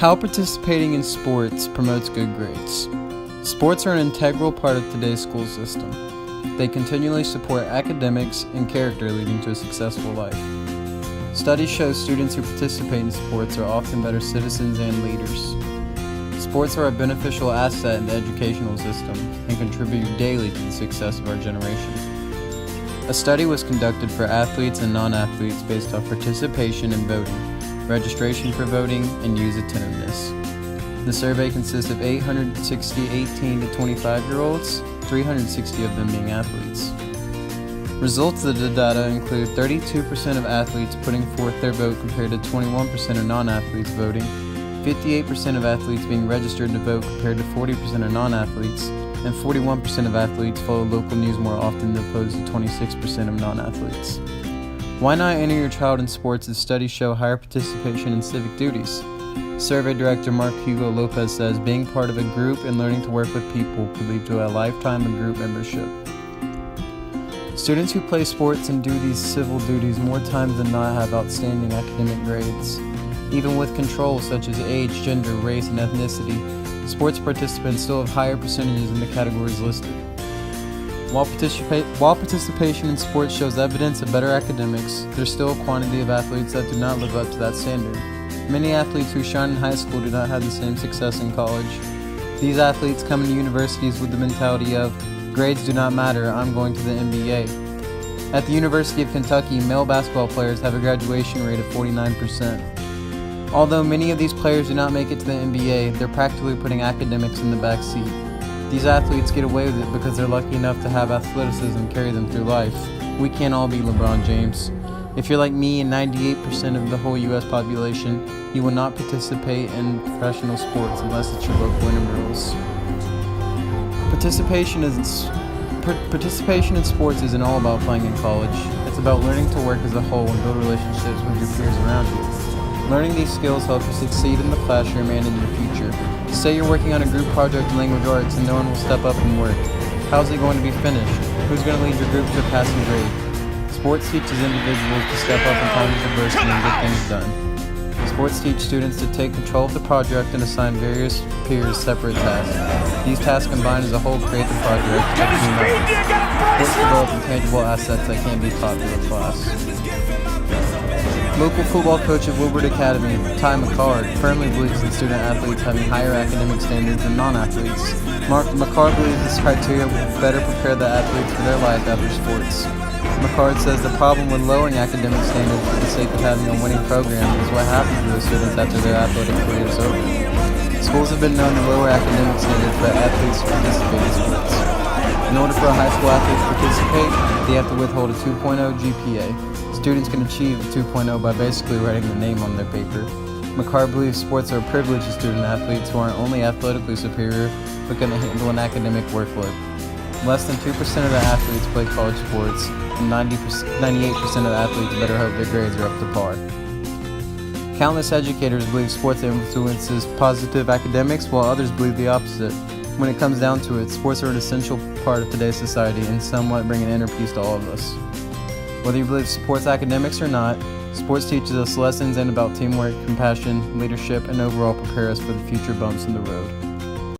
How participating in sports promotes good grades. Sports are an integral part of today's school system. They continually support academics and character, leading to a successful life. Studies show students who participate in sports are often better citizens and leaders. Sports are a beneficial asset in the educational system and contribute daily to the success of our generation. A study was conducted for athletes and non-athletes based off participation in voting, registration for voting, and youth attentiveness. The survey consists of 860 18 to 25-year-olds, 360 of them being athletes. Results of the data include 32% of athletes putting forth their vote compared to 21% of non-athletes voting, 58% of athletes being registered to vote compared to 40% of non-athletes, and 41% of athletes follow local news more often as opposed to 26% of non-athletes. Why not enter your child in sports as studies show higher participation in civic duties? Survey director Mark Hugo Lopez says being part of a group and learning to work with people could lead to a lifetime of group membership. Students who play sports and do these civil duties more times than not have outstanding academic grades. Even with controls such as age, gender, race, and ethnicity, sports participants still have higher percentages in the categories listed. While participation in sports shows evidence of better academics, there's still a quantity of athletes that do not live up to that standard. Many athletes who shine in high school do not have the same success in college. These athletes come into universities with the mentality of, grades do not matter, I'm going to the NBA. At the University of Kentucky, male basketball players have a graduation rate of 49%. Although many of these players do not make it to the NBA, they're practically putting academics in the back seat. These athletes get away with it because they're lucky enough to have athleticism carry them through life. We can't all be LeBron James. If you're like me and 98% of the whole U.S. population, you will not participate in professional sports unless it's your local intramurals. Participation in sports isn't all about playing in college. It's about learning to work as a whole and build relationships with your peers around you. Learning these skills help you succeed in the classroom and in your future. Say you're working on a group project in language arts and no one will step up and work. How's it going to be finished? Who's going to lead your group to a passing grade? Sports teaches individuals to step up in times of adversity and get things done. Sports teach students to take control of the project and assign various peers separate tasks. These tasks combined as a whole create the project of team effort. Sports develop intangible assets that can't be taught through a class. Local football coach at Woodward Academy, Ty McCard, firmly believes in student athletes having higher academic standards than non-athletes. McCard believes this criteria will better prepare the athletes for their life after sports. McCard says the problem with lowering academic standards for the sake of having a winning program is what happens to those students after their athletic career is over. Schools have been known to lower academic standards for athletes to participate in sports. In order for a high school athlete to participate, they have to withhold a 2.0 GPA. Students can achieve a 2.0 by basically writing their name on their paper. McCard believes sports are a privilege to student athletes who aren't only athletically superior, but can handle an academic workload. Less than 2% of the athletes play college sports, and 98% of athletes better hope their grades are up to par. Countless educators believe sports influences positive academics, while others believe the opposite. When it comes down to it, sports are an essential part of today's society and somewhat bring an inner peace to all of us. Whether you believe supports academics or not, sports teaches us lessons and about teamwork, compassion, leadership, and overall prepare us for the future bumps in the road.